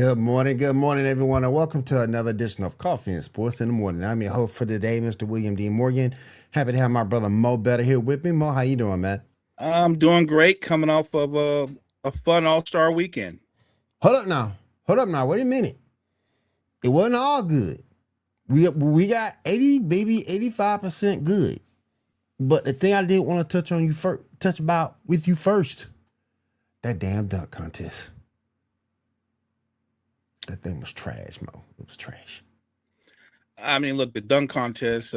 good morning, everyone, and welcome to another edition of Coffee and Sports in the Morning. I'm your host for today, Mr. William D. Morgan. Happy to have my brother Mo Better here with me. Mo, how you doing, man? I'm doing great, coming off of a fun All-Star weekend. Hold up now. Hold up now. Wait a minute. It wasn't all good. We got 80, maybe 85% good. But the thing I did want to touch about with you first, that damn dunk contest. That thing was trash, Mo. It was trash. I mean, look, the dunk contest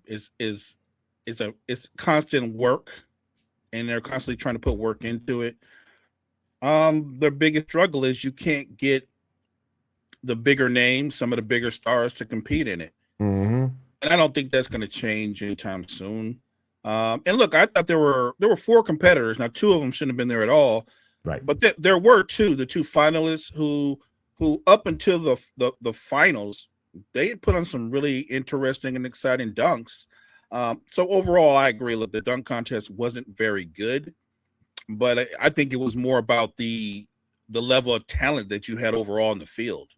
is constant work, and they're constantly trying to put work into it. Their biggest struggle is you can't get the bigger names, some of the bigger stars, to compete in it, Mm-hmm. and I don't think that's going to change anytime soon. And look, I thought there were four competitors. Now, two of them shouldn't have been there at all, Right. but there were two, the two finalists who up until the finals, they had put on some really interesting and exciting dunks. So overall, I agree. Look, the dunk contest wasn't very good, but I think it was more about the level of talent that you had overall in the field.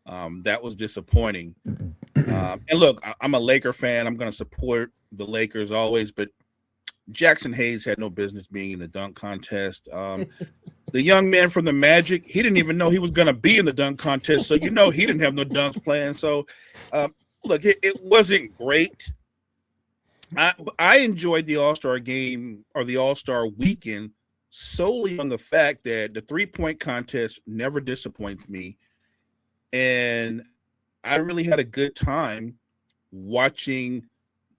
That was disappointing. And look, I'm a Laker fan. I'm going to support the Lakers always, but Jackson Hayes had no business being in the dunk contest. The young man from the Magic, he didn't even know he was going to be in the dunk contest, so he didn't have no dunks planned. So, look, it wasn't great. I enjoyed the All-Star game or the All-Star weekend solely on the fact that the three-point contest never disappoints me, and I really had a good time watching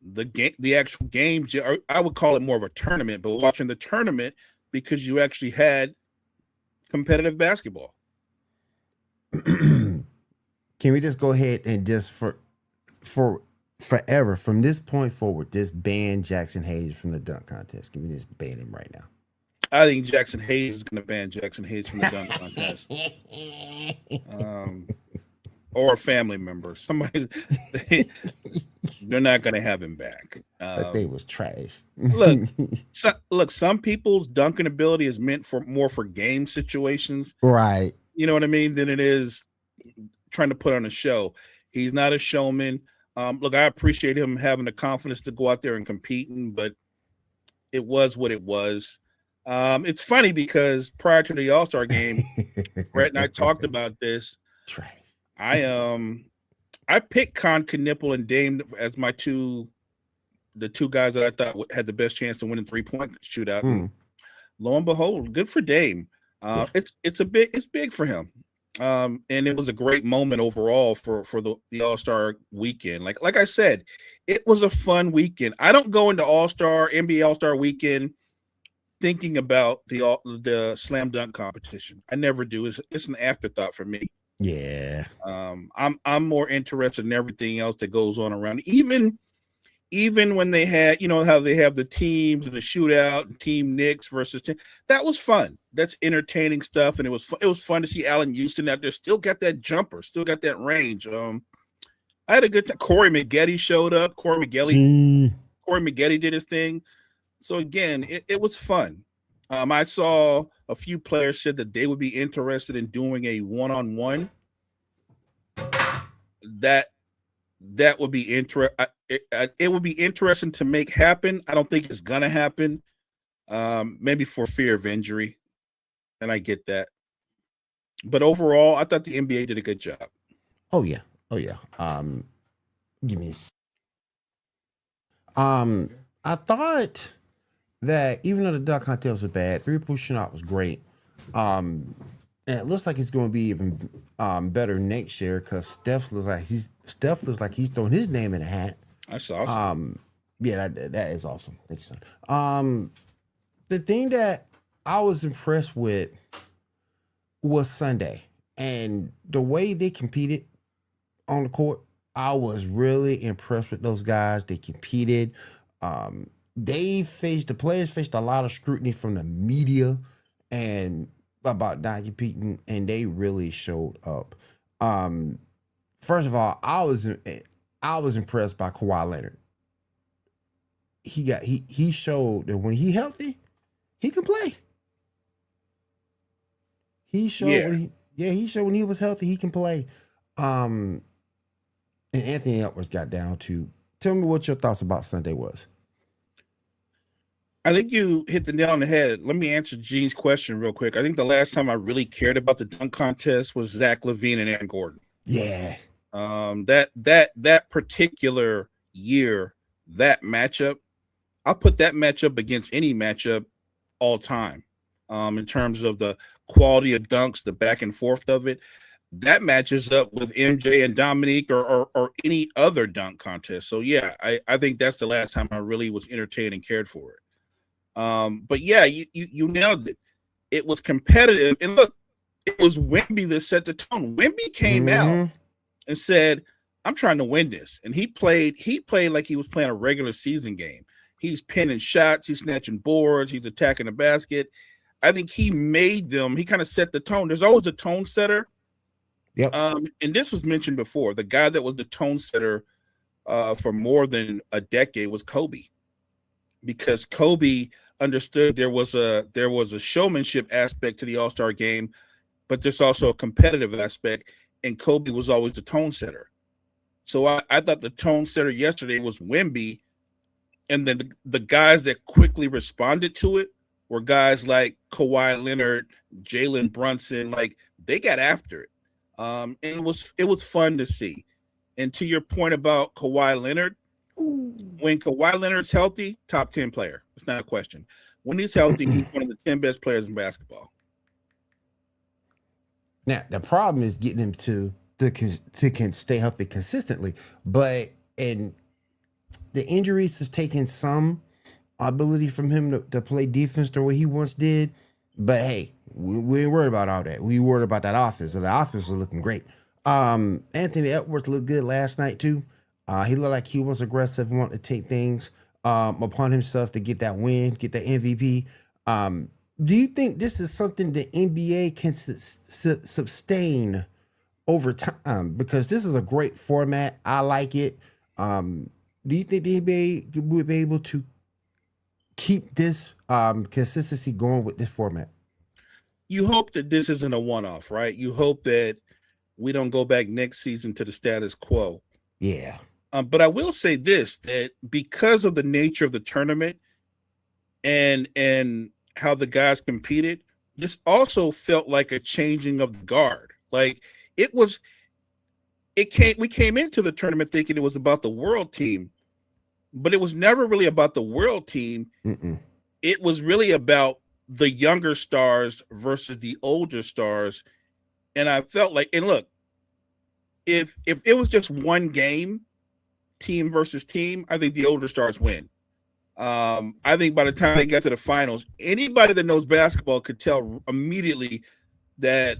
the actual games. I would call it more of a tournament, but watching the tournament because you actually had competitive basketball. Can we just go ahead and just for forever from this point forward, just ban Jackson Hayes from the dunk contest? Can we just ban him right now? I think Jackson Hayes is going to ban Jackson Hayes from the dunk contest. Um, or a family member. Somebody, they're not going to have him back. That thing was trash. Look, look. Some people's dunking ability is meant for more for game situations. Right. You know what I mean? Than it is trying to put on a show. He's not a showman. Look, I appreciate him having the confidence to go out there and competing, but it was what it was. It's funny because prior to the All-Star game, Brett and I talked about this. Trash. I picked Con Knipple and Dame as the two guys that I thought had the best chance to win in 3-point shootout. And lo and behold, good for Dame. Yeah. It's big for him. And it was a great moment overall for the All-Star weekend. Like I said, it was a fun weekend. I don't go into NBA All-Star weekend thinking about the slam dunk competition. I never do. It's an afterthought for me. Yeah. I'm more interested in everything else that goes on around. Even when they had, how they have the teams and the shootout and Team Knicks versus team, that was fun. That's entertaining stuff, and it was fun to see Allen Houston out there. Still got that jumper, still got that range. I had a good time. Corey Maggette showed up. Corey Maggette did his thing. So again, it was fun. I saw a few players said that they would be interested in doing a one-on-one. That would be it would be interesting to make happen. I don't think it's gonna happen. Maybe for fear of injury, and I get that. But overall, I thought the NBA did a good job. Oh yeah. Oh yeah. Give me. I thought that even though the dunk contest was bad, three-point shootout was great. And it looks like it's going to be even better next year because Steph looks like he's throwing his name in a hat. That's awesome. Yeah, that is awesome. Thank you, son. The thing that I was impressed with was Sunday and the way they competed on the court. I was really impressed with those guys. They competed. The players faced a lot of scrutiny from the media and about not competing, and they really showed up. First of all, I was impressed by Kawhi Leonard. He showed that when he healthy, he can play. He showed Yeah. when Yeah, he showed when he was healthy, he can play. Um, and Anthony Edwards got down to. Tell me what your thoughts about Sunday was. I think you hit the nail on the head. Let me answer Gene's question real quick. I think the last time I really cared about the dunk contest was Zach LaVine and Aaron Gordon. Yeah. That particular year, that matchup, I'll put that matchup against any matchup all time. In terms of the quality of dunks, the back and forth of it, that matches up with MJ and Dominique or any other dunk contest. So yeah, I think that's the last time I really was entertained and cared for it. But yeah, you nailed it. It was competitive, and look, it was Wemby that set the tone. Wemby came out and said, "I'm trying to win this," and he played like he was playing a regular season game. He's pinning shots, he's snatching boards, he's attacking the basket. I think he made them. He kind of set the tone. There's always a tone setter. Yep. And this was mentioned before. The guy that was the tone setter for more than a decade was Kobe, because Kobe understood there was a showmanship aspect to the All-Star game, but there's also a competitive aspect, and Kobe was always the tone setter. So I thought the tone setter yesterday was Wemby, and then the guys that quickly responded to it were guys like Kawhi Leonard, Jalen Brunson. Like, they got after it. And it was fun to see. And to your point about Kawhi Leonard, when Kawhi Leonard's healthy, top 10 player. It's not a question. When he's healthy, he's one of the 10 best players in basketball. Now the problem is getting him to can stay healthy consistently, but and the injuries have taken some ability from him to play defense the way he once did. But hey, we ain't worried about all that. We worried about that offense, and the offense was looking great. Anthony Edwards looked good last night too. He looked like he was aggressive, wanted to take things upon himself to get that win, get that MVP. Do you think this is something the NBA can sustain over time? Because this is a great format. I like it. Do you think the NBA would be able to keep this consistency going with this format? You hope that this isn't a one-off, right? You hope that we don't go back next season to the status quo. Yeah. But I will say this, that because of the nature of the tournament and how the guys competed, this also felt like a changing of the guard. Like, we came into the tournament thinking it was about the world team, but it was never really about the world team. It was really about the younger stars versus the older stars. And I felt like, and look, if it was just one game, team versus team, I think the older stars win. I think by the time they got to the finals, anybody that knows basketball could tell immediately that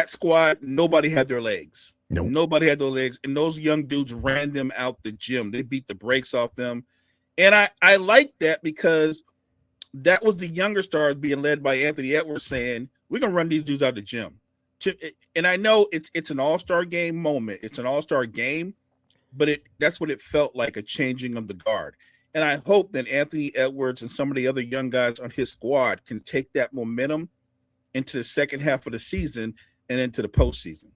squad, nobody had their legs. Nope. Nobody had their legs. And those young dudes ran them out the gym. They beat the brakes off them. And I like that, because that was the younger stars being led by Anthony Edwards saying, we're going to run these dudes out the gym. And I know it's an all-star game moment. It's an all-star game, but that's what it felt like, a changing of the guard. And I hope that Anthony Edwards and some of the other young guys on his squad can take that momentum into the second half of the season and into the postseason.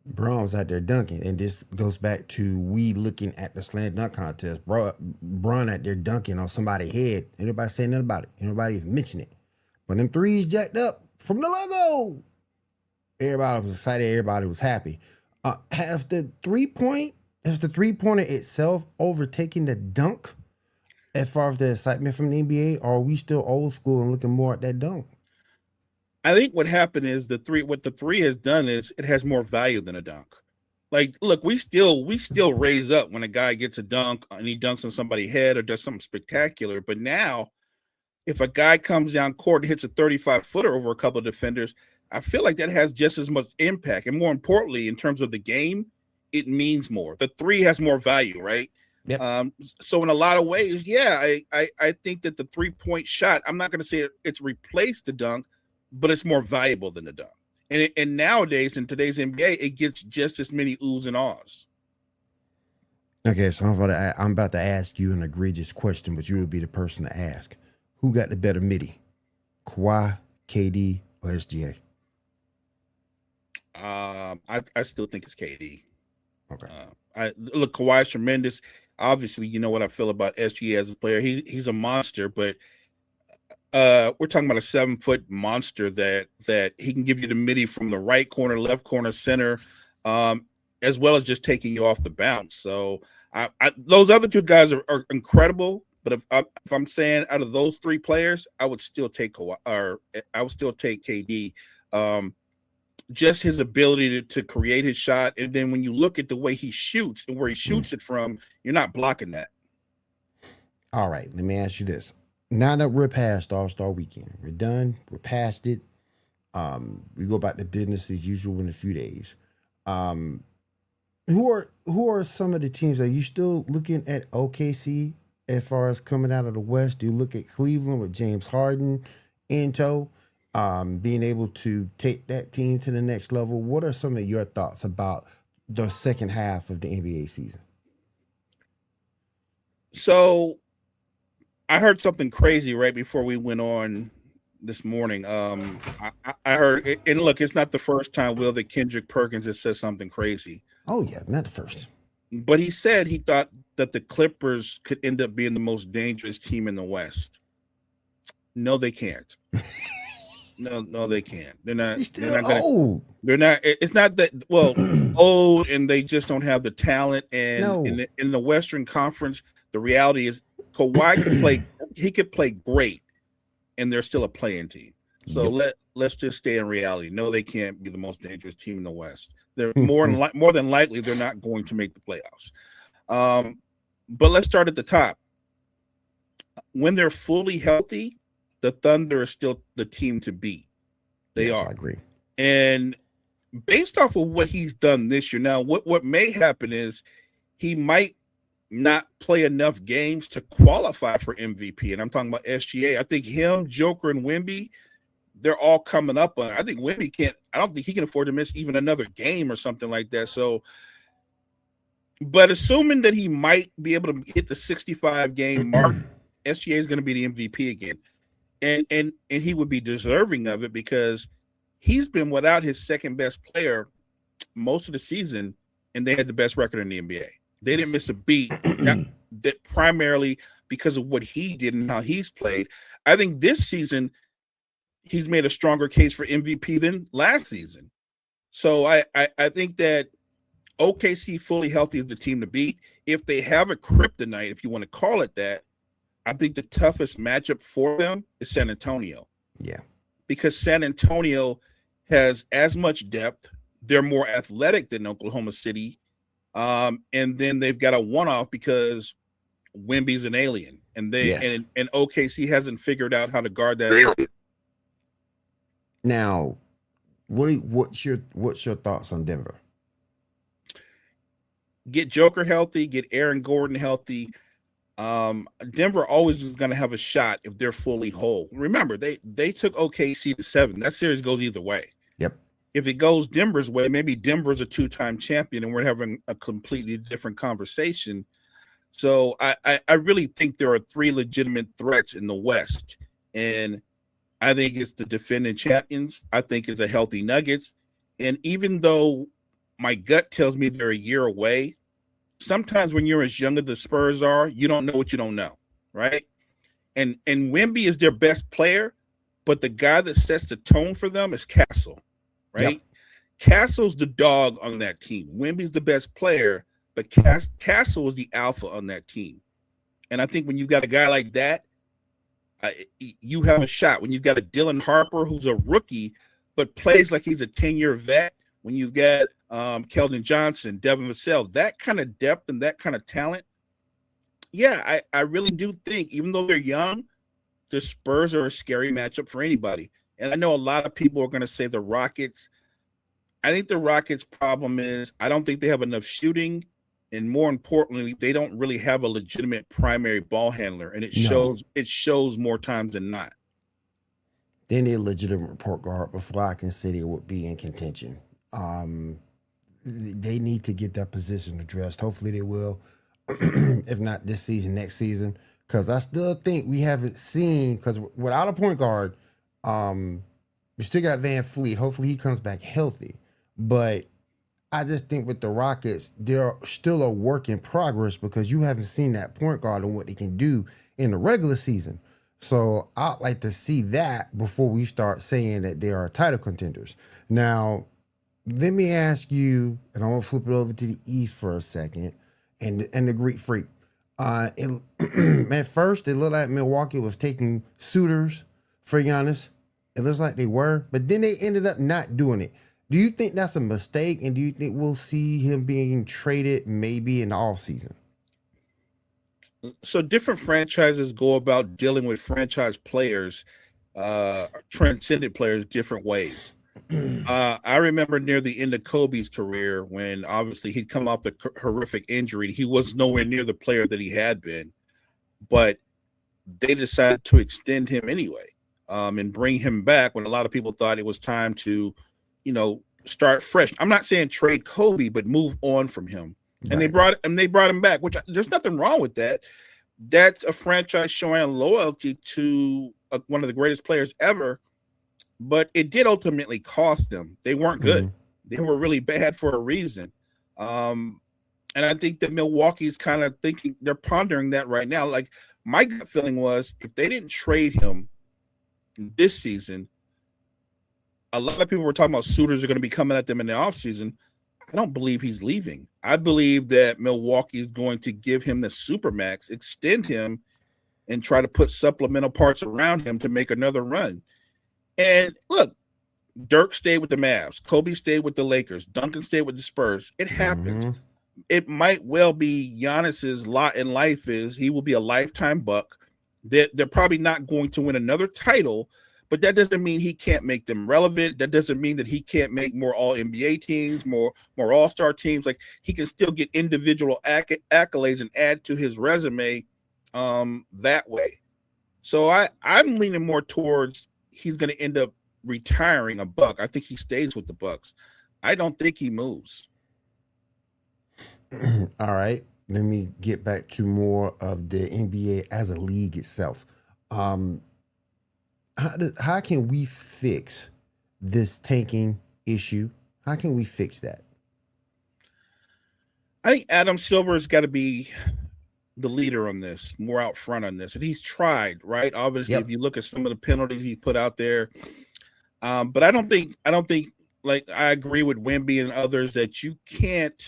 Braun was out there dunking, and this goes back to we looking at the slam dunk contest. Braun out there dunking on somebody's head. Ain't nobody saying nothing about it. Ain't nobody even mention it. When them threes jacked up from the logo, everybody was excited. Everybody was happy. Has the three-pointer itself overtaken the dunk as far as the excitement from the NBA, or are we still old school and looking more at that dunk? I think what happened is what the three has done is it has more value than a dunk. Like, look, we still raise up when a guy gets a dunk and he dunks on somebody's head or does something spectacular. But now, if a guy comes down court and hits a 35-footer over a couple of defenders, I feel like that has just as much impact. And more importantly, in terms of the game, it means more. The three has more value, right? Yep. So in a lot of ways, yeah, I think that the 3-point shot, I'm not going to say it's replaced the dunk, but it's more valuable than the dunk. And nowadays, in today's NBA, it gets just as many oohs and ahs. Okay, so I'm about to ask you an egregious question, but you will be the person to ask. Who got the better midi? Kawhi, KD, or SGA? I still think it's KD. Okay. I look, Kawhi's tremendous. Obviously, you know what I feel about SGA as a player. He's a monster, but we're talking about a 7-foot monster that he can give you the midi from the right corner, left corner, center, as well as just taking you off the bounce. So those other two guys are incredible. But if I'm saying out of those three players, I would still take Kawhi, or I would still take KD. Just his ability to create his shot, and then when you look at the way he shoots and where he shoots it from, you're not blocking that. All right, let me ask you this. Now that we're past All-Star Weekend, we're done, we're past it. We go back to business as usual in a few days. Who are some of the teams? Are you still looking at OKC as far as coming out of the West? Do you look at Cleveland with James Harden in tow, being able to take that team to the next level? What are some of your thoughts about the second half of the NBA season? So I heard something crazy right before we went on this morning. I heard, and look, it's not the first time, Will, that Kendrick Perkins has said something crazy. Oh yeah, not the first. But he said he thought that the Clippers could end up being the most dangerous team in the West. No, they can't. No, they can't. They're not. They're not old. They're not. It's not that old, and they just don't have the talent. And No. in the Western Conference, the reality is Kawhi could play. He could play great, and they're still a playing team. So let's just stay in reality. No, they can't be the most dangerous team in the West. They're more than likely they're not going to make the playoffs. But let's start at the top. When they're fully healthy, the Thunder are still the team to beat. They are. I agree. And based off of what he's done this year, now what may happen is he might not play enough games to qualify for MVP. And I'm talking about SGA. I think him, Joker, and Wemby, they're all coming up on. I think Wemby can't. I don't think he can afford to miss even another game or something like that. So, but assuming that he might be able to hit the 65 game mark, SGA is going to be the MVP again, and he would be deserving of it because he's been without his second best player most of the season, and they had the best record in the NBA. They didn't miss a beat, that primarily because of what he did and how he's played. I think this season he's made a stronger case for MVP than last season. So I think that OKC fully healthy is the team to beat. If they have a kryptonite, if you want to call it that, I think the toughest matchup for them is San Antonio. Yeah. Because San Antonio has as much depth. They're more athletic than Oklahoma City. And then they've got a one-off because Wemby's an alien. And and OKC hasn't figured out how to guard that alien. Now, what's your thoughts on Denver? Get Joker healthy, get Aaron Gordon healthy. Denver always is going to have a shot if they're fully whole. Remember, they took OKC to 7. That series goes either way. Yep. If it goes Denver's way, maybe Denver's a 2-time champion and we're having a completely different conversation. So I really think there are 3 legitimate threats in the West. And I think it's the defending champions. I think it's a healthy Nuggets. And even though my gut tells me they're a year away, sometimes when you're as young as the Spurs are, you don't know what you don't know, right? And Wemby is their best player, but the guy that sets the tone for them is Castle, right? Yep. Castle's the dog on that team. Wemby's the best player, but Castle is the alpha on that team. And I think when you've got a guy like that, you have a shot. When you've got a Dylan Harper who's a rookie but plays like he's a 10-year vet, when you've got Keldon Johnson, Devin Vassell, that kind of depth and that kind of talent, yeah, I really do think, even though they're young, the Spurs are a scary matchup for anybody. And I know a lot of people are going to say the Rockets. I think the Rockets' problem is I don't think they have enough shooting. And more importantly, they don't really have a legitimate primary ball handler, and it shows more times than not. They need a legitimate point guard before I can say they would be in contention. They need to get that position addressed. Hopefully they will, if not this season, next season. Because I still think we haven't seen, because without a point guard, we still got Van Fleet. Hopefully he comes back healthy. But I just think with the Rockets, they're still a work in progress because you haven't seen that point guard and what they can do in the regular season. So I'd like to see that before we start saying that they are title contenders. Now, let me ask you, and I want to flip it over to the East for a second, and the Greek Freak. It, at first, it looked like Milwaukee was taking suitors for Giannis. It looks like they were, but then they ended up not doing it. Do you think that's a mistake, and do you think we'll see him being traded maybe in the offseason? So different franchises go about dealing with franchise players, transcendent players, different ways. I remember near the end of Kobe's career when obviously he'd come off the horrific injury. He was nowhere near the player that he had been, but they decided to extend him anyway, and bring him back when a lot of people thought it was time to, start fresh. I'm not saying trade Kobe, but move on from him. And Right. they brought him back, which there's nothing wrong with that. That's a franchise showing loyalty to one of the greatest players ever, but it did ultimately cost them. They weren't good. Mhm. They were really bad for a reason. Um, and I think that Milwaukee's kind of thinking, they're pondering that right now. Like my gut feeling was if they didn't trade him this season, a lot of people were talking about suitors are going to be coming at them in the offseason. I don't believe he's leaving. I believe that Milwaukee is going to give him the supermax, extend him, and try to put supplemental parts around him to make another run. And look, Dirk stayed with the Mavs. Kobe stayed with the Lakers. Duncan stayed with the Spurs. It happens. Mhm. It might well be Giannis's lot in life is he will be a lifetime Buck. They're probably not going to win another title, but that doesn't mean he can't make them relevant. That doesn't mean that he can't make more All NBA teams, more All Star teams. Like he can still get individual accolades and add to his resume that way. So I'm leaning more towards he's going to end up retiring a Buck. I think he stays with the Bucks. I don't think he moves. All right. Let me get back to more of the NBA as a league itself. Um, how can we fix this tanking issue? How can we fix that? I think Adam Silver's got to be the leader on this, more out front on this, and he's tried. Right, obviously, if Yep. you look at some of the penalties he put out there, but I don't think like I agree with Wemby and others that you can't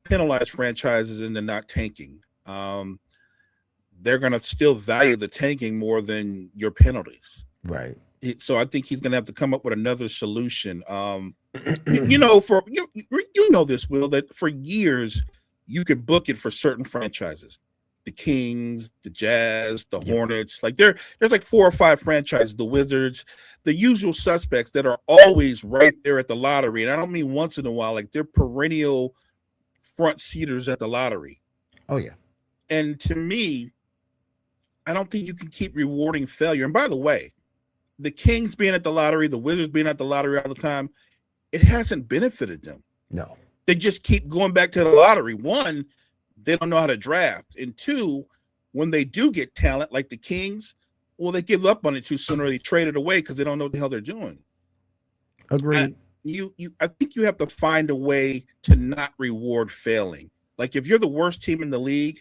penalize franchises into not tanking. They're going to still value the tanking more than your penalties. Right. So I think he's going to have to come up with another solution. You know, for you know this, Will, that for years you could book it for certain franchises, the Kings, the Jazz, the Yep. Hornets. Like there's like 4 or 5 franchises, the Wizards, the usual suspects that are always right there at the lottery. And I don't mean once in a while, like they're perennial front seaters at the lottery. Oh yeah. And to me, I don't think you can keep rewarding failure. And by the way, the Kings being at the lottery, the Wizards being at the lottery all the time, it hasn't benefited them. No. They just keep going back to the lottery. One, they don't know how to draft. And two, when they do get talent like the Kings, well, they give up on it too soon or they trade it away because they don't know what the hell they're doing. I, Agreed. I think you have to find a way to not reward failing. Like if you're the worst team in the league,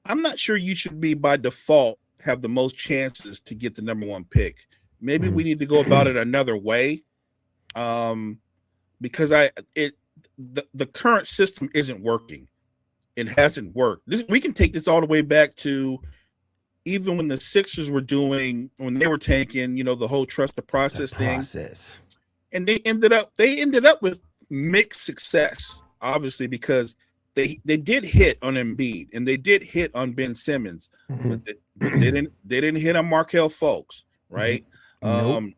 I'm not sure you should be by default have the most chances to get the number one pick. Maybe we need to go about it another way. Because the current system isn't working. It hasn't worked. We can take this all the way back to even when the Sixers were doing when they were taking, the whole trust the The process thing, process. and they ended up with mixed success, obviously because they did hit on Embiid and they did hit on Ben Simmons, Mhm. but they didn't hit on Markel Fultz, right? Nope.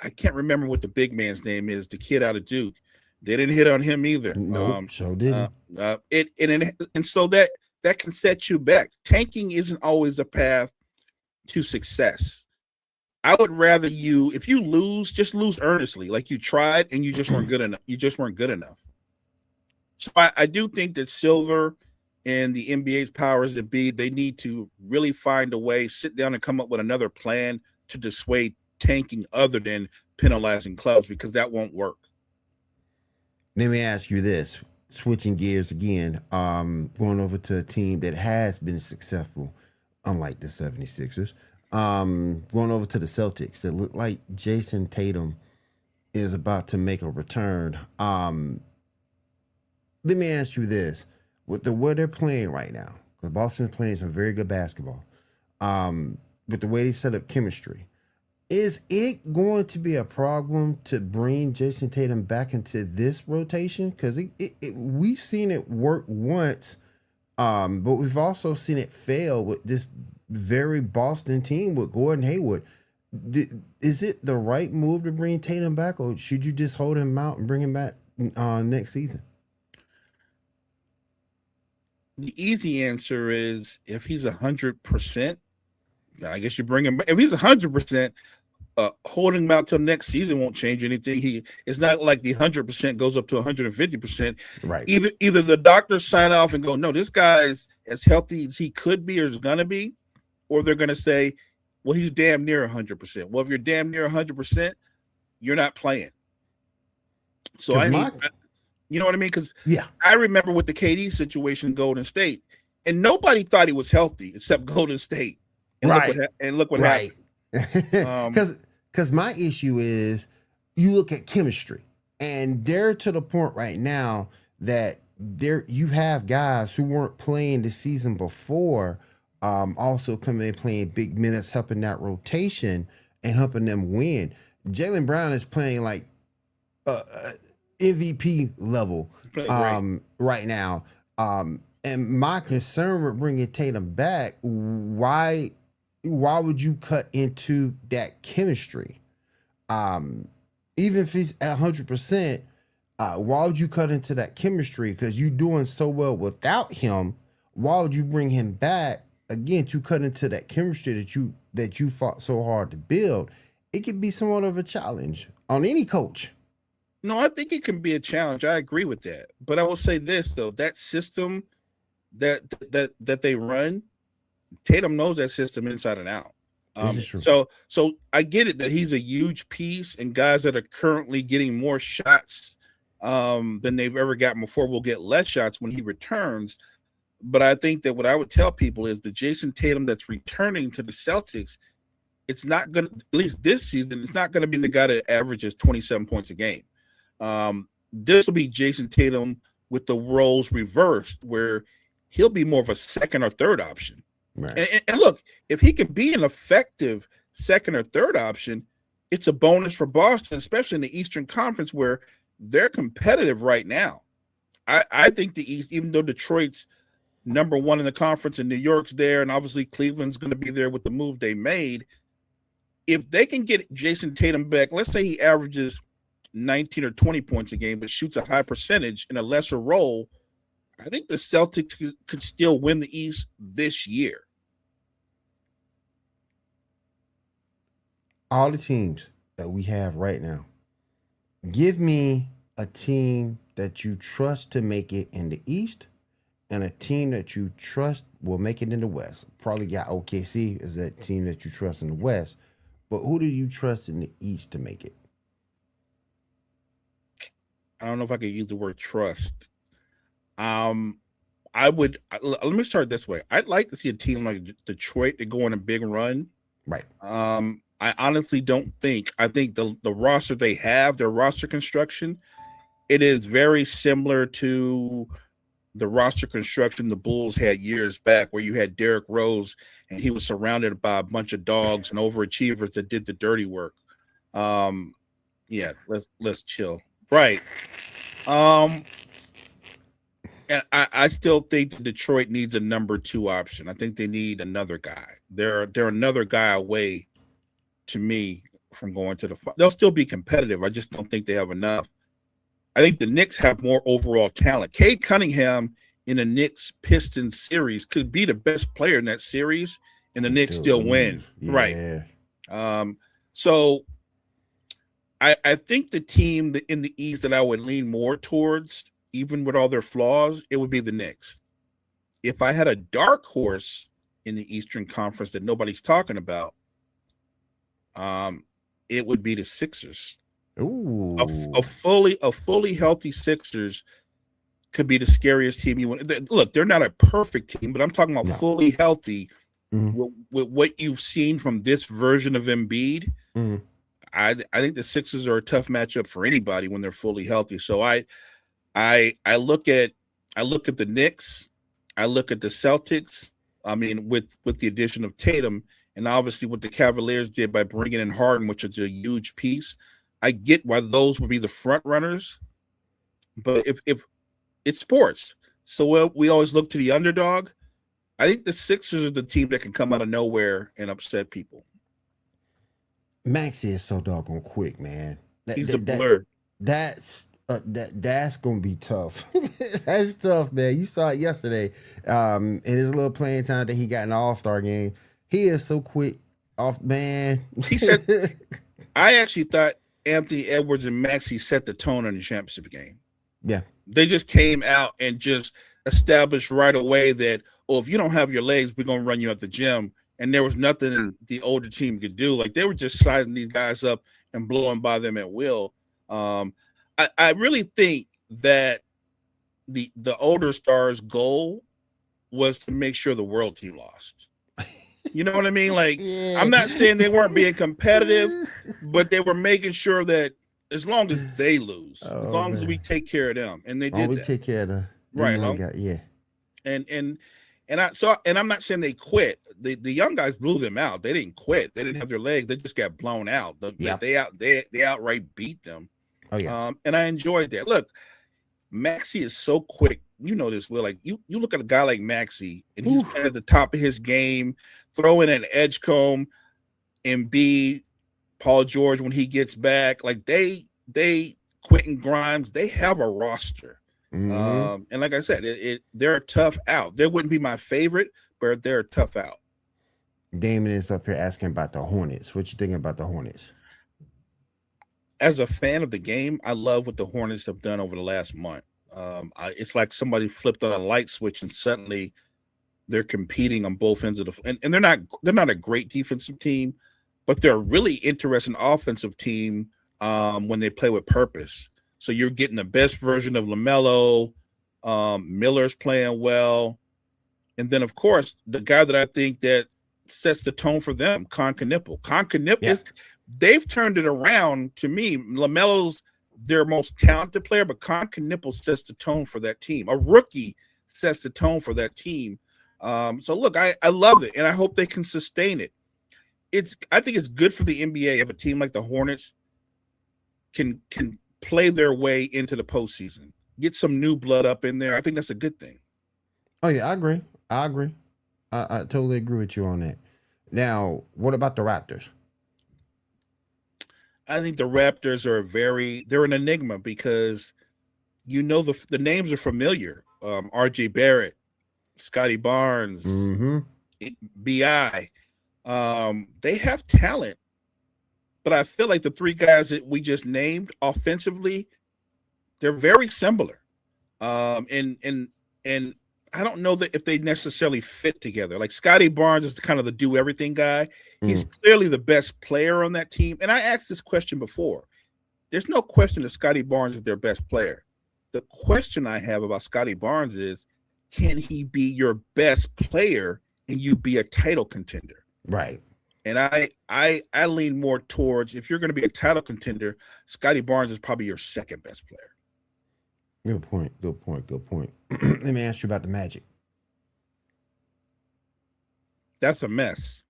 I can't remember what the big man's name is, the kid out of Duke. They didn't hit on him either. Nope. So Uh, didn't. and so that can set you back. Tanking isn't always a path to success. I would rather if you lose, just lose earnestly, like you tried and you just weren't good enough. You just weren't good enough. So I do think that Silver and the NBA's powers that be, they need to really find a way, sit down and come up with another plan to dissuade tanking other than penalizing clubs because that won't work. Let me ask you this, switching gears again, going over to a team that has been successful, unlike the 76ers. Going over to the Celtics that look like Jason Tatum is about to make a return. Let me ask you this: with the way they're playing right now, because Boston's playing some very good basketball, with the way they set up chemistry, is it going to be a problem to bring Jason Tatum back into this rotation? Because we've seen it work once, but we've also seen it fail with this very Boston team with Gordon Hayward. Is it the right move to bring Tatum back, or should you just hold him out and bring him back next season? The easy answer is if he's 100%, I guess you bring him back. If he's 100%, holding him out till next season won't change anything. It's not like the 100% goes up to 150%. Right. Either the doctors sign off and go, no, this guy's as healthy as he could be or is gonna be, or they're gonna say, well, he's damn near 100%. Well, if you're damn near 100%, you're not playing. So you know what I mean? Because I remember with the KD situation in Golden State, and nobody thought he was healthy except Golden State. And right. Look what happened. Because my issue is you look at chemistry, and they're to the point right now that you have guys who weren't playing the season before, also coming in playing big minutes, helping that rotation and helping them win. Jaylen Brown is playing like MVP level right now. And my concern with bringing Tatum back, why would you cut into that chemistry? Even if he's at 100%, why would you cut into that chemistry? Because you're doing so well without him. Why would you bring him back again to cut into that chemistry that you fought so hard to build? It could be somewhat of a challenge on any coach. No, I think it can be a challenge. I agree with that. But I will say this though: that system that they run, Tatum knows that system inside and out. This is true. So I get it that he's a huge piece, and guys that are currently getting more shots than they've ever gotten before will get less shots when he returns. But I think that what I would tell people is the Jason Tatum that's returning to the Celtics, it's not going to, at least this season, it's not going to be the guy that averages 27 points a game. This will be Jason Tatum with the roles reversed, where he'll be more of a second or third option. Right. And look, if he can be an effective second or third option, it's a bonus for Boston, especially in the Eastern Conference where they're competitive right now. I think the East, even though Detroit's number one in the conference and New York's there, and obviously Cleveland's going to be there with the move they made, if they can get Jason Tatum back, let's say he averages 19 or 20 points a game, but shoots a high percentage in a lesser role, I think the Celtics could still win the East this year. All the teams that we have right now, give me a team that you trust to make it in the East and a team that you trust will make it in the West. Probably got OKC as that team that you trust in the West, but who do you trust in the East to make it? I don't know if I could use the word trust. Let me start this way. I'd like to see a team like Detroit to go on a big run. Right. I honestly don't think. I think the roster they have, their roster construction, it is very similar to the roster construction the Bulls had years back, where you had Derrick Rose and he was surrounded by a bunch of dogs and overachievers that did the dirty work. Yeah, let's chill. Right. And I still think that Detroit needs a number 2 option. I think they need another guy. They're another guy away, to me, from going to the – they'll still be competitive. I just don't think they have enough. I think the Knicks have more overall talent. Cade Cunningham in the Knicks-Pistons series could be the best player in that series, and the Knicks still win. Yeah. Right. So I think the team in the East that I would lean more towards, even with all their flaws, it would be the Knicks. If I had a dark horse in the Eastern Conference that nobody's talking about, it would be the Sixers. Ooh. A fully healthy Sixers could be the scariest team you want. Look, they're not a perfect team, but I'm talking about No. fully healthy Mhm, with what you've seen from this version of Embiid. mhm. I think the Sixers are a tough matchup for anybody when they're fully healthy. So I look at the Knicks, I look at the Celtics. I mean, with the addition of Tatum, and obviously what the Cavaliers did by bringing in Harden, which is a huge piece. I get why those would be the front runners, but if it's sports, so we always look to the underdog. I think the Sixers are the team that can come out of nowhere and upset people. Maxi is so doggone quick, man. That He's a that, that blur. that's gonna be tough. That's tough, man. You saw it yesterday. In his little playing time that he got in the All-Star game. He is so quick off, man. He said, I actually thought Anthony Edwards and Maxey set the tone in the championship game. Yeah. They just came out and just established right away that, oh, if you don't have your legs, we're gonna run you at the gym. And there was nothing the older team could do. Like they were just sizing these guys up and blowing by them at will. I really think that the older stars' goal was to make sure the world team lost. You know what I mean? Like Yeah. I'm not saying they weren't being competitive, but they were making sure that as long as they lose, as long as we take care of them, and they did we that. take care of the Right, young guy. Yeah. and I'm not saying they quit. The young guys blew them out. They didn't quit. They didn't have their legs. They just got blown out. Yep. They outright beat them. Oh yeah. And I enjoyed that. Look, Maxey is so quick. You know this, Will. Like you look at a guy like Maxey, and he's at the top of his game, throwing an Edgecombe, Embiid, Paul George when he gets back. Like they Quentin Grimes, they have a roster. Mhm. And like I said, they're a tough out. They wouldn't be my favorite, but they're a tough out. Damon is up here asking about the Hornets. What you thinking about the Hornets? As a fan of the game, I love what the Hornets have done over the last month. It's like somebody flipped on a light switch and suddenly they're competing on both ends of and they're not a great defensive team, but they're a really interesting offensive team when they play with purpose. So you're getting the best version of LaMelo. Miller's playing well, and then of course the guy that I think that sets the tone for them, Con Knipple. They've turned it around to me. LaMelo's their most talented player, but Con Knipple sets the tone for that team. A rookie sets the tone for that team. So look, I love it, and I hope they can sustain it. I think it's good for the NBA if a team like the Hornets can play their way into the postseason. Get some new blood up in there. I think that's a good thing. Oh yeah, I agree. I totally agree with you on that. Now, what about the Raptors? I think the Raptors are they're an enigma because the names are familiar. RJ Barrett, Scotty Barnes, Mm-hmm. BI. They have talent, but I feel like the three guys that we just named offensively, they're very similar. And I don't know that if they necessarily fit together. Like Scotty Barnes is kind of the do everything guy. He's clearly the best player on that team. And I asked this question before. There's no question that Scotty Barnes is their best player. The question I have about Scotty Barnes is, can he be your best player and you be a title contender? Right. And I lean more towards, if you're going to be a title contender, Scotty Barnes is probably your second best player. Good point. Let me ask you about the Magic. That's a mess.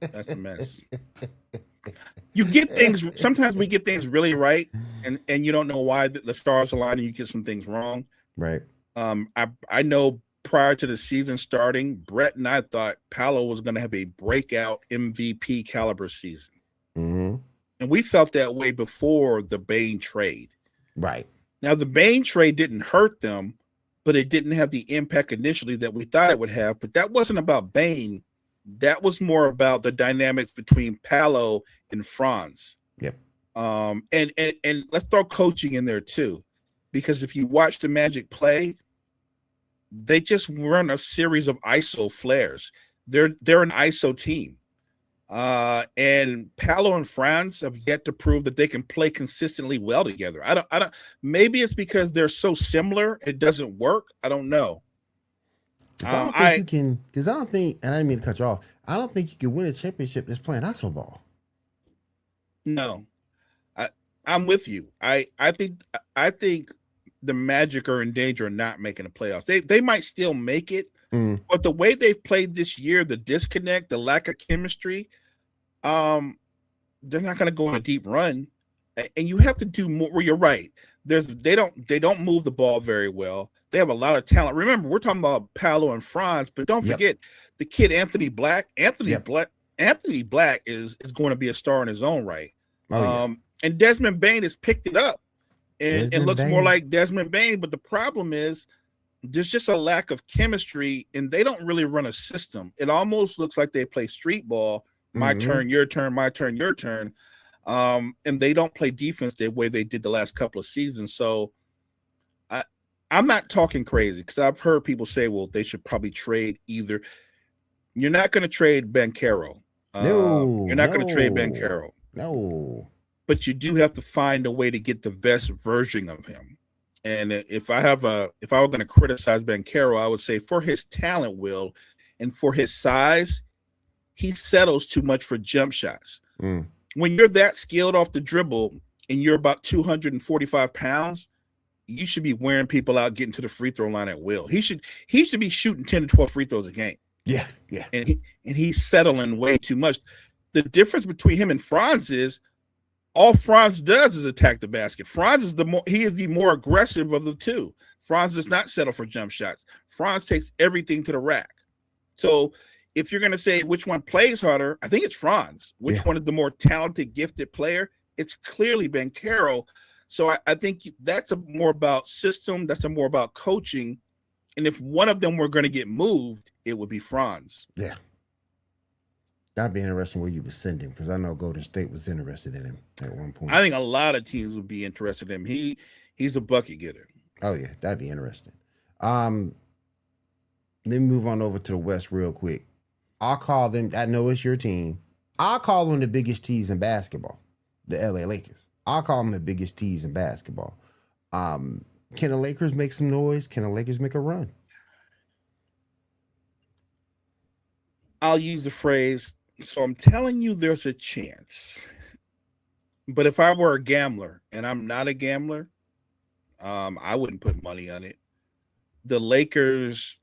That's a mess. You get things, sometimes we get things really right, and you don't know why the stars align and you get some things wrong. Right. I know prior to the season starting, Brett and I thought Paolo was going to have a breakout MVP caliber season. Mm-hmm. And we felt that way before the Bane trade. Right. Now, the Bane trade didn't hurt them, but it didn't have the impact initially that we thought it would have. But that wasn't about Bane. That was more about the dynamics between Paolo and Franz. Yep. And let's throw coaching in there too, because if you watch the Magic play, they just run a series of ISO flares. They're an ISO team. And Paolo and Franz have yet to prove that they can play consistently well together. I don't. Maybe it's because they're so similar, it doesn't work. I don't know. Because I don't think you can. Because I don't think, and I didn't mean to cut you off. I don't think you can win a championship just playing iso ball. No, I'm with you. I think the Magic are in danger of not making the playoffs. They might still make it, but the way they've played this year, the disconnect, the lack of chemistry, they're not going to go on a deep run. And you have to do more. Well, you're right. They don't move the ball very well. They have a lot of talent. Remember, we're talking about Paolo and Franz, but don't forget the kid Anthony Black. Anthony Black is going to be a star in his own right. And Desmond Bane has picked it up and looks more like Desmond Bane. But the problem is there's just a lack of chemistry, and they don't really run a system. It almost looks like they play street ball. My turn, your turn, my turn, your turn. And they don't play defense the way they did the last couple of seasons. So I'm not talking crazy because I've heard people say, well, they should probably trade either. You're not going to trade Banchero. You're not going to trade Banchero. No. But you do have to find a way to get the best version of him. And if I were going to criticize Banchero, I would say for his talent, Will, and for his size, he settles too much for jump shots. When you're that skilled off the dribble and you're about 245 pounds, you should be wearing people out getting to the free throw line at will. He should be shooting 10 to 12 free throws a game. Yeah. And he's settling way too much. The difference between him and Franz is all Franz does is attack the basket. Franz is the more aggressive of the two. Franz does not settle for jump shots. Franz takes everything to the rack. So if you're going to say which one plays harder, I think it's Franz. Which one is the more talented, gifted player? It's clearly Banchero. So I think that's more about system. That's more about coaching. And if one of them were going to get moved, it would be Franz. Yeah. That'd be interesting where you would send him, because I know Golden State was interested in him at one point. I think a lot of teams would be interested in him. He's a bucket getter. Oh, yeah. That'd be interesting. Let me move on over to the West real quick. I'll call them, I know it's your team. I'll call them the biggest tease in basketball, the LA Lakers. I'll call them the biggest tease in basketball. Can the Lakers make some noise? Can the Lakers make a run? I'll use the phrase, so I'm telling you there's a chance. But if I were a gambler, and I'm not a gambler, I wouldn't put money on it. The Lakers,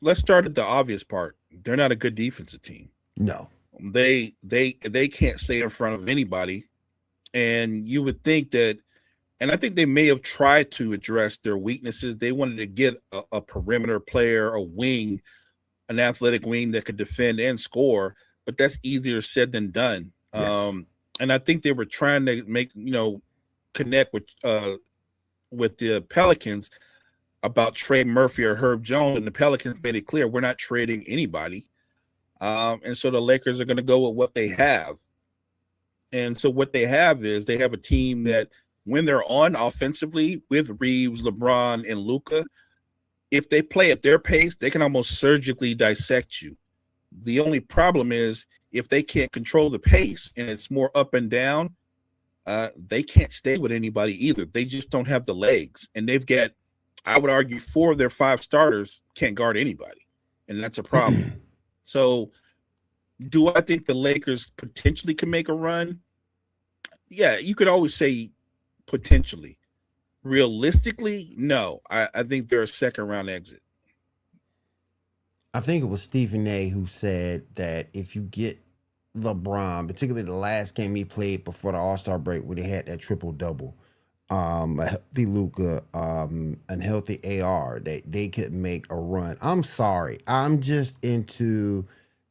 let's start at the obvious part. They're not a good defensive team. No. They can't stay in front of anybody. And you would think that, and I think they may have tried to address their weaknesses. They wanted to get a perimeter player, a wing, an athletic wing that could defend and score, but that's easier said than done. Yes. And I think they were trying to connect with the Pelicans about Trey Murphy or Herb Jones, and the Pelicans made it clear we're not trading anybody. And so the Lakers are going to go with what they have. And so what they have is they have a team that when they're on offensively with Reeves, LeBron, and Luka, if they play at their pace, they can almost surgically dissect you. The only problem is if they can't control the pace and it's more up and down, they can't stay with anybody either. They just don't have the legs. And they've got, I would argue, 4 of their 5 starters can't guard anybody. And that's a problem. So do I think the Lakers potentially can make a run? Yeah, you could always say potentially. Realistically, no. I think they're a second round exit. I think it was Stephen A. who said that if you get LeBron, particularly the last game he played before the All-Star break when he had that triple-double, a healthy Luka, unhealthy AR, that they could make a run. I'm sorry. I'm just into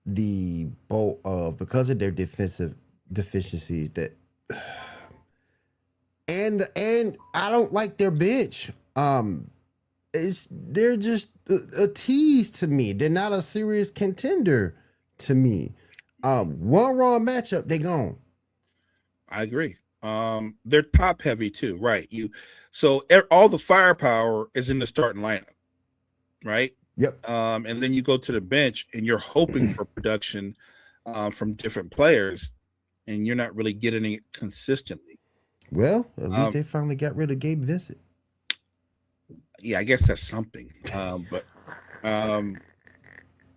the boat of, because of their defensive deficiencies, that and I don't like their bench. They're just a tease to me. They're not a serious contender to me. One wrong matchup, they gone. I agree. They're top heavy too, right? So all the firepower is in the starting lineup, right? Yep. And then you go to the bench and you're hoping for production. from different players, and you're not really getting it consistently. Well, at least Um, they finally got rid of Gabe Vincent. Yeah, I guess that's something. But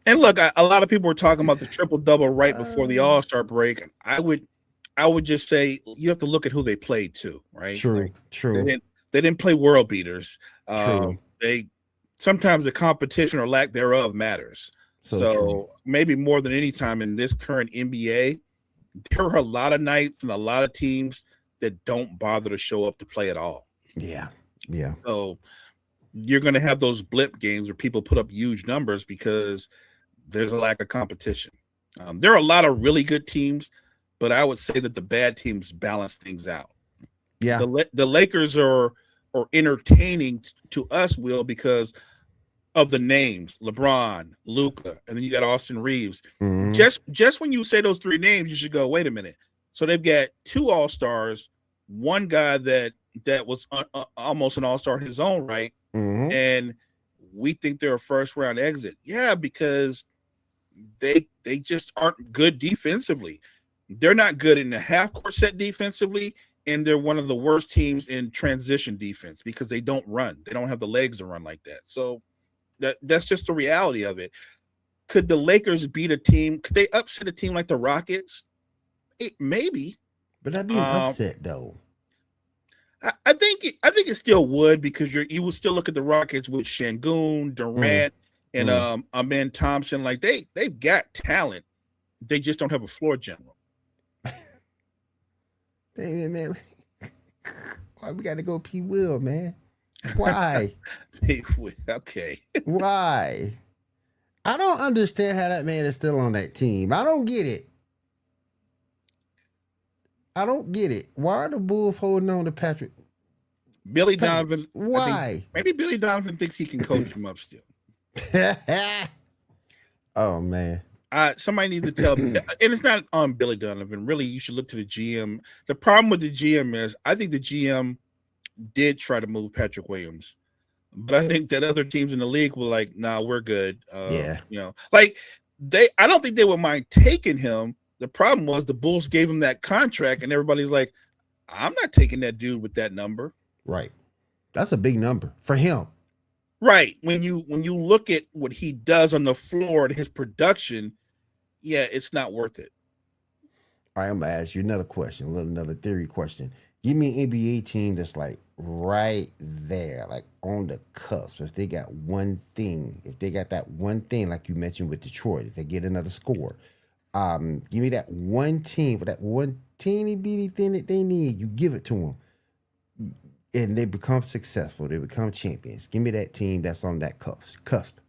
and look, a lot of people were talking about the triple double right before the All Star break. I would just say you have to look at who they played too, right? True, Like true, they didn't play world beaters. true. They sometimes the competition or lack thereof matters. So true. So maybe more than any time in this current NBA, there are a lot of nights and a lot of teams that don't bother to show up to play at all. Yeah, yeah, So you're going to have those blip games where people put up huge numbers because there's a lack of competition. There are a lot of really good teams, but I would say that the bad teams balance things out. yeah. The Lakers are entertaining to us, Will, because of the names LeBron, Luca, and then you got Austin Reeves. Mhm. Just when you say those three names, you should go, wait a minute. So they've got two All Stars, one guy that was almost an All Star in his own right, Mhm. and we think they're a first round exit. Yeah, because they just aren't good defensively. They're not good in the half court set defensively, and they're one of the worst teams in transition defense because they don't run. They don't have the legs to run like that. So that's just the reality of it. Could the Lakers beat a team? Could they upset a team like the Rockets? Maybe. But that'd be an upset, though. I think it still would because you would still look at the Rockets with Şengün, Durant, and Amen Thompson. Like they've got talent. They just don't have a floor general. Hey, man, why we got to go P. Will, man? Why? Okay. Why? I don't understand how that man is still on that team. I don't get it. I don't get it. Why are the Bulls holding on to Patrick? Billy Donovan. Why? Maybe Billy Donovan thinks he can coach him up still. Oh, man. Somebody needs to tell me, and it's not on Billy Donovan. Really, you should look to the GM. The problem with the GM is I think the GM did try to move Patrick Williams, but I think that other teams in the league were like, "Nah, we're good." Yeah. You know, like I don't think they would mind taking him. The problem was the Bulls gave him that contract, and everybody's like, "I'm not taking that dude with that number." Right. That's a big number for him. Right. When you look at what he does on the floor and his production, yeah, it's not worth it. All right, I'm gonna ask you another question, another theory question. Give me an NBA team that's like right there, like on the cusp. If they got one thing, if they got that one thing, like you mentioned with Detroit, if they get another score, give me that one team for that one teeny bitty thing that they need. You give it to them, and they become successful. They become champions. Give me that team that's on that cusp.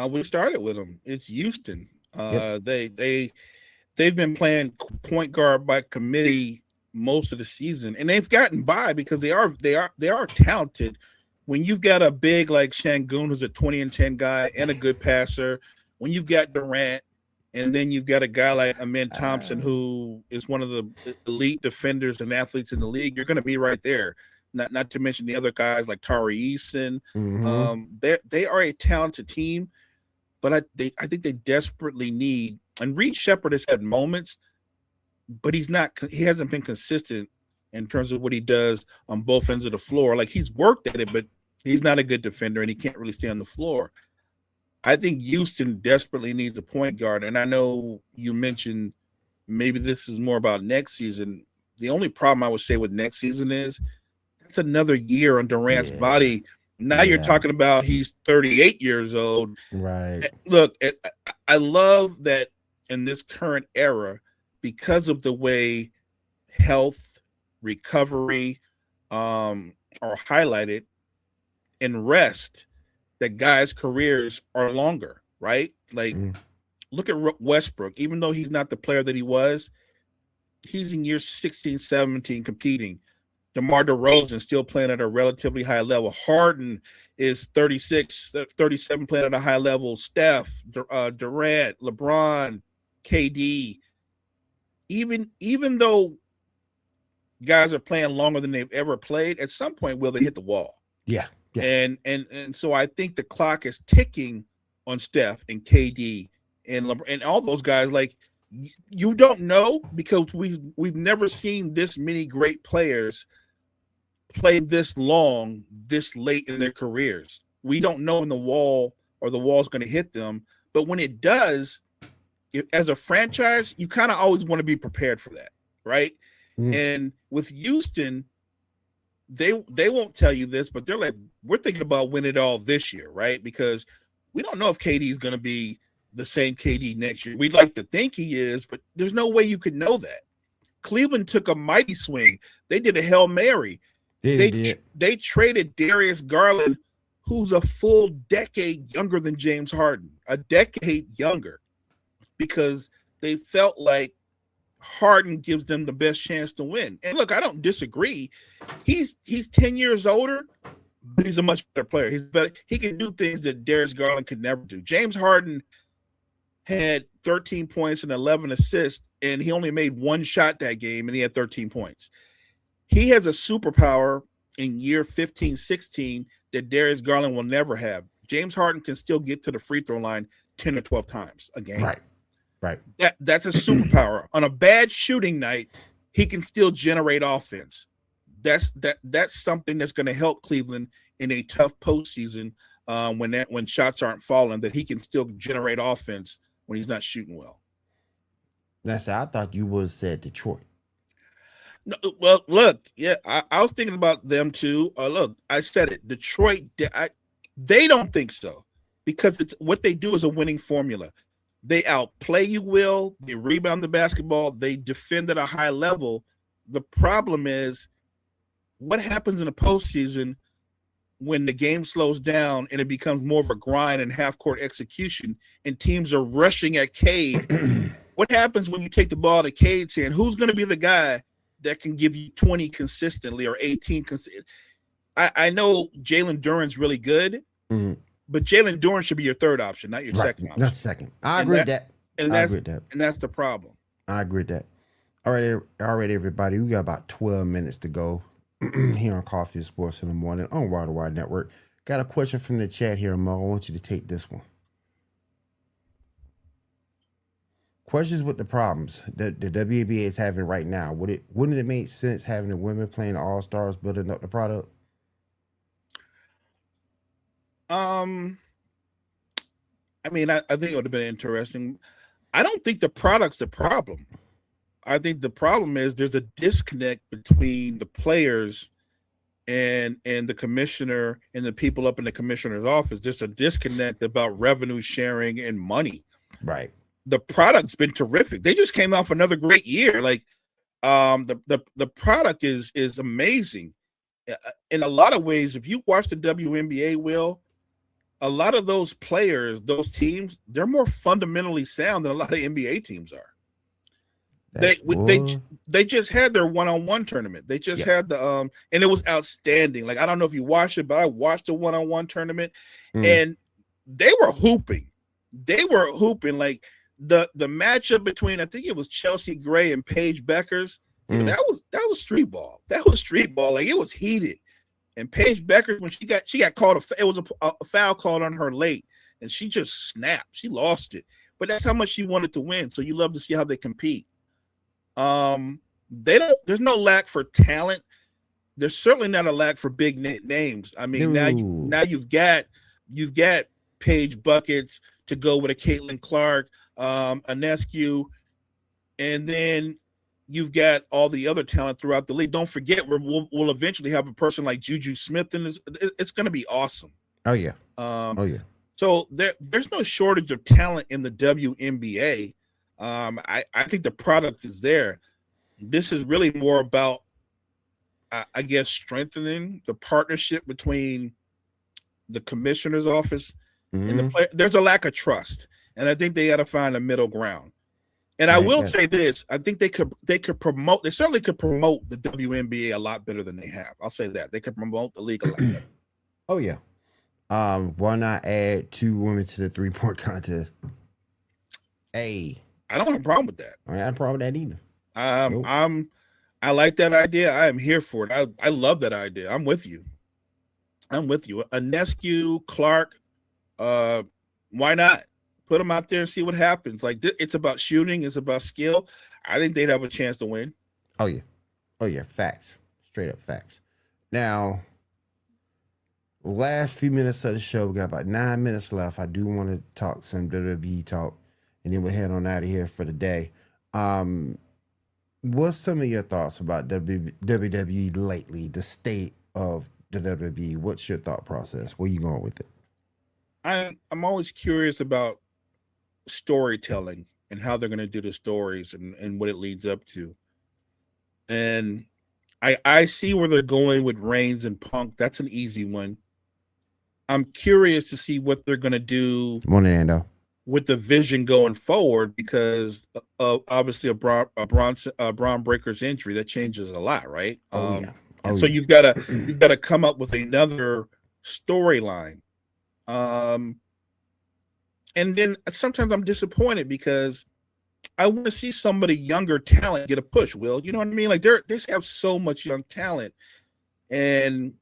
We started with them. It's Houston. Yep. They've been playing point guard by committee most of the season, and they've gotten by because they are talented. When you've got a big like Şengün, who's a 20-10 guy and a good passer, when you've got Durant, and then you've got a guy like Amen Thompson, who is one of the elite defenders and athletes in the league, you're going to be right there. Not to mention the other guys like Tari Eason. They are a talented team, but I think they desperately need. And Reed Shepherd has had moments, but he hasn't been consistent in terms of what he does on both ends of the floor. Like he's worked at it, but he's not a good defender and he can't really stay on the floor. I think Houston desperately needs a point guard. And I know you mentioned maybe this is more about next season. The only problem I would say with next season is that's another year on Durant's body. Now you're talking about he's 38 years old. Right. Look, I love that in this current era, because of the way health, recovery are highlighted, and rest, that guys' careers are longer, right? Like, look at Westbrook. Even though he's not the player that he was, he's in year 16, 17 competing. DeMar DeRozan still playing at a relatively high level. Harden is 36, 37 playing at a high level. Steph, Durant, LeBron, KD. Even though guys are playing longer than they've ever played, at some point will they hit the wall? Yeah. And so I think the clock is ticking on Steph and KD and LeBron and all those guys. Like You don't know because we've never seen this many great players play this long, this late in their careers. We don't know when the wall's going to hit them, but when it does, as a franchise, you kind of always want to be prepared for that, right? And with Houston, they won't tell you this, but they're like, we're thinking about winning it all this year, right? Because we don't know if KD is going to be the same KD next year. We'd like to think he is, but there's no way you could know that. Cleveland took a mighty swing. They did a Hail Mary. They traded Darius Garland, who's a full decade younger than James Harden, a decade younger, because they felt like Harden gives them the best chance to win. And look, I don't disagree. He's 10 years older, but he's a much better player. He's better. He can do things that Darius Garland could never do. James Harden had 13 points and 11 assists, and he only made one shot that game, and he had 13 points. He has a superpower in year 15, 16 that Darius Garland will never have. James Harden can still get to the free throw line 10 or 12 times a game. Right. That's a superpower. On a bad shooting night, he can still generate offense. That's something that's going to help Cleveland in a tough postseason when shots aren't falling, that he can still generate offense when he's not shooting well. I thought you would have said Detroit. No, well, look, yeah, I was thinking about them too. Look, I said it. Detroit, they don't think so because what they do is a winning formula. They outplay you well. They rebound the basketball. They defend at a high level. The problem is what happens in the postseason when the game slows down and it becomes more of a grind and half-court execution and teams are rushing at Cade. What happens when you take the ball to Cade's hand? Who's going to be the guy that can give you 20 consistently or 18 consistently? I know Jalen Duren's really good, but Jalen Duren should be your third option, not your second option. Not second. I agree with that. And that's the problem. I agree with that. All right, everybody. We got about 12 minutes to go here on Coffee and Sports in the Morning on Wide Wide Network. Got a question from the chat here, Mo. I want you to take this one. Questions with the problems that the WNBA is having right now. Wouldn't it make sense having the women playing the All-Stars, building up the product? I mean, I think it would have been interesting. I don't think the product's the problem. I think the problem is there's a disconnect between the players and the commissioner and the people up in the commissioner's office. There's a disconnect about revenue sharing and money. Right. The product's been terrific. They just came off another great year. Like the product is amazing. In a lot of ways, if you watch the WNBA, Will, a lot of those players, those teams, they're more fundamentally sound than a lot of NBA teams are. They just had their one-on-one tournament. They just had the and it was outstanding. Like, I don't know if you watched it, but I watched the one-on-one tournament and they were hooping. Like the matchup between, I think it was Chelsea Gray and Paige Beckers. That was street ball. That was street ball. Like, it was heated. And Paige Beckers, when she got called, it was a foul called on her late, and she just snapped. She lost it. But that's how much she wanted to win. So you love to see how they compete. There's no lack for talent. There's certainly not a lack for big names. I mean, now you've got Paige buckets to go with a Caitlin Clark, Ionescu, and then you've got all the other talent throughout the league. Don't forget, we'll eventually have a person like Juju Smith, and it's going to be awesome. Oh yeah. So there's no shortage of talent in the WNBA. I think the product is there. This is really more about, I guess, strengthening the partnership between the commissioner's office and the player. There's a lack of trust, and I think they got to find a middle ground. And I will say this: I think they could promote. They certainly could promote the WNBA a lot better than they have. I'll say that they could promote the league a lot better. Oh yeah. Why not add 2 women to the 3-point contest? Hey, I don't have a problem with that. I don't have a problem with that either. I like that idea. I am here for it. I love that idea. I'm with you. Ionescu, Clark. Why not? Put them out there and see what happens. Like it's about shooting, it's about skill. I think they'd have a chance to win. Oh yeah, facts, straight up facts. Now, last few minutes of the show, we got about 9 minutes left. I do want to talk some WWE talk, and then we'll head on out of here for the day. What's some of your thoughts about WWE lately? The state of the WWE. What's your thought process? Where you going with it? I'm always curious about storytelling and how they're going to do the stories and what it leads up to. And I see where they're going with Reigns and Punk. That's an easy one. I'm curious to see what they're going to do Morning, Ando. with the vision going forward because of obviously a Braun Breaker's injury that changes a lot, right? So you've got to come up with another storyline. And then sometimes I'm disappointed because I want to see somebody younger talent get a push. Will, you know what I mean? Like they have so much young talent, and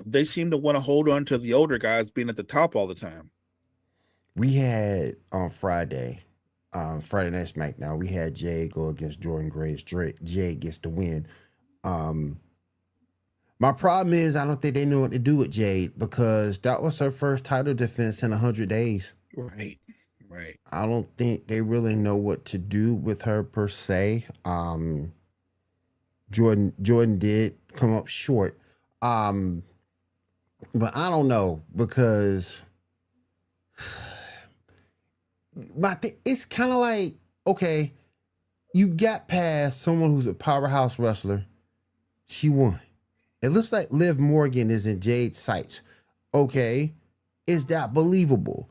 they seem to want to hold on to the older guys being at the top all the time. We had on Friday Night SmackDown, we had Jade go against Jordan Grace. Jade gets the win. My problem is I don't think they knew what to do with Jade because that was her first title defense in 100 days. Right. I don't think they really know what to do with her per se. Jordan did come up short. But I don't know because it's kind of like, okay, you got past someone who's a powerhouse wrestler. She won. It looks like Liv Morgan is in Jade's sights. Okay. Is that believable?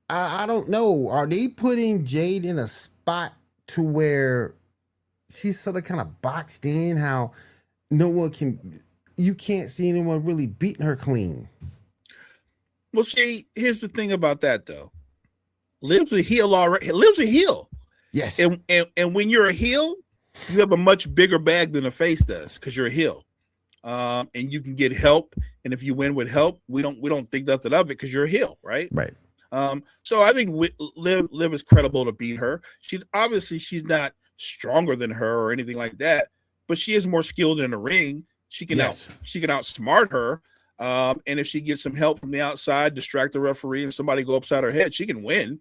I don't know. Are they putting Jade in a spot to where she's sort of kind of boxed in, how you can't see anyone really beating her clean? Well, see, here's the thing about that though. Liv's a heel already. Liv's a heel. Yes. And when you're a heel, you have a much bigger bag than a face does because you're a heel. And you can get help. And if you win with help, we don't think nothing of it because you're a heel, right? Right. So I think Liv is credible to beat her. She's not stronger than her or anything like that, but she is more skilled in the ring. She can outsmart her. And if she gets some help from the outside, distract the referee, and somebody go upside her head, she can win.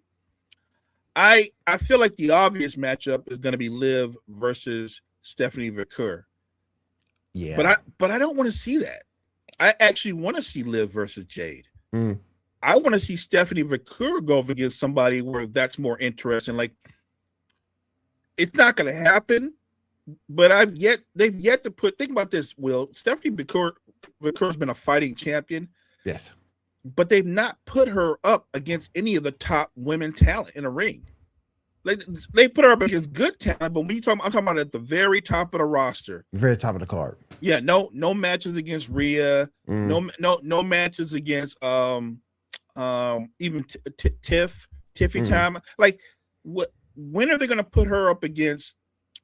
I feel like the obvious matchup is going to be Liv versus Stephanie Vaquer. Yeah. But I don't want to see that. I actually want to see Liv versus Jade. Mm. I want to see Stephanie Vaquer go up against somebody where that's more interesting. Like, it's not going to happen, but they've yet to think about this, Will. Stephanie Vaquer's been a fighting champion. Yes. But they've not put her up against any of the top women talent in a ring. Like, they put her up against good talent, but I'm talking about at the very top of the roster. Very top of the card. Yeah, no matches against Rhea. No matches against even Tiffy Time. Like, when are they going to put her up against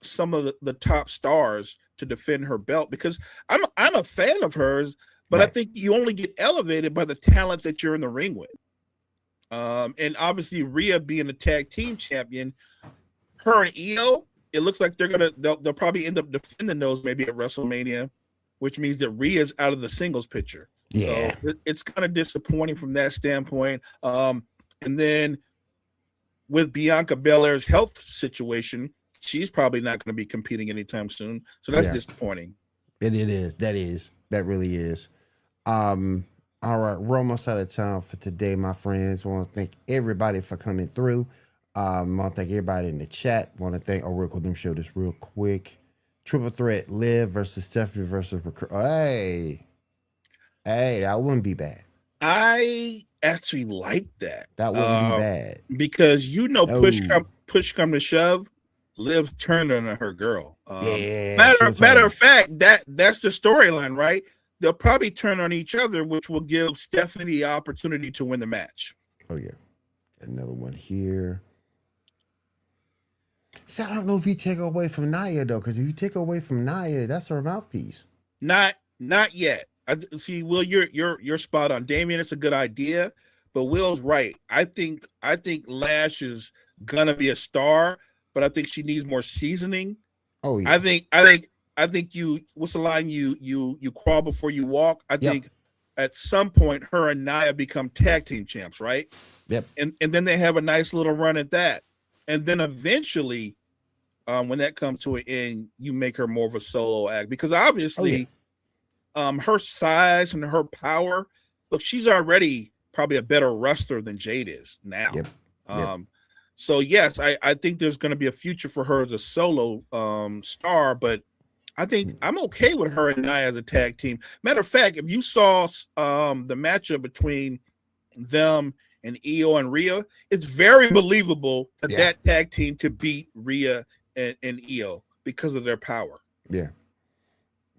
some of the top stars to defend her belt? Because I'm a fan of hers, but right. I think you only get elevated by the talent that you're in the ring with. And obviously Rhea being a tag team champion, her and Io, it looks like they'll probably end up defending those maybe at WrestleMania, which means that Rhea's out of the singles picture. Yeah. So it's kind of disappointing from that standpoint. And then with Bianca Belair's health situation, she's probably not going to be competing anytime soon. So that's disappointing. It is. That really is. All right, we're almost out of time for today, my friends. I want to thank everybody for coming through. I want to thank everybody in the chat. I want to thank, real quick, let me show this real quick. Triple threat, Liv versus Stephanie versus Hey, that wouldn't be bad. I actually like that. That wouldn't be bad. Because push come to shove, Liv turned on her girl. Matter of fact, that's the storyline, right? They'll probably turn on each other, which will give Stephanie the opportunity to win the match. Oh, yeah. Another one here. See, I don't know if you take away from Nia, though, because if you take away from Nia, that's her mouthpiece. Not yet. I see, Will, you're spot on. Damien, it's a good idea, But Will's right. I think Lash is gonna be a star, but I think she needs more seasoning. Oh yeah. I think you, what's the line? You crawl before you walk. I Yep. think at some point her and Nia become tag team champs, right? Yep. And then they have a nice little run at that. And then eventually, when that comes to an end, you make her more of a solo act, because obviously her size and her power, look, she's already probably a better wrestler than Jade is now. Yep. So yes, I think there's going to be a future for her as a solo star, but I think I'm okay with her and Nia as a tag team. Matter of fact, if you saw the matchup between them and Io and Rhea, it's very believable that that tag team could beat Rhea and Io because of their power. Yeah.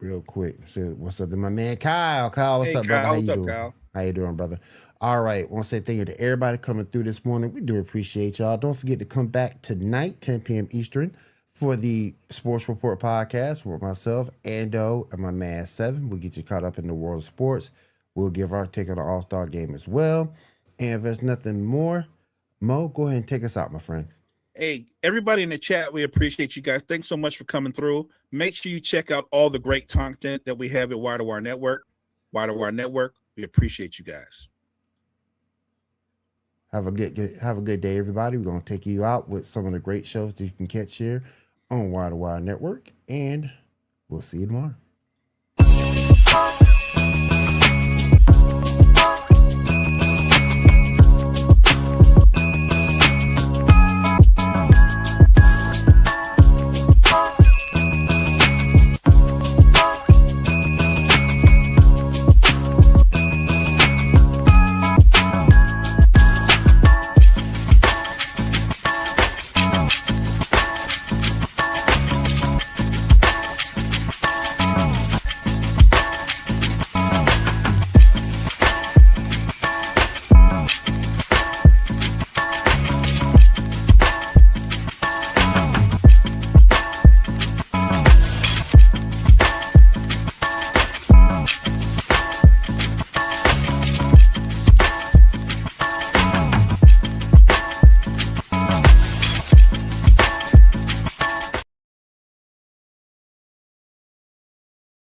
Real quick. So what's up to my man Kyle? Kyle, what's up, brother? How you doing? Kyle? How you doing, brother? All right. Want to say thank you to everybody coming through this morning. We do appreciate y'all. Don't forget to come back tonight, 10 p.m. Eastern, for the Sports Report podcast with myself, Ando, and my man Seven. We'll get you caught up in the world of sports. We'll give our take on the All-Star game as well. And if there's nothing more, Mo, go ahead and take us out, my friend. Hey, everybody in the chat, we appreciate you guys. Thanks so much for coming through. Make sure you check out all the great content that we have at Wire to Wire Network. Wire to Wire Network, we appreciate you guys. Have a good day, everybody. We're going to take you out with some of the great shows that you can catch here on Wire to Wire Network, and we'll see you tomorrow.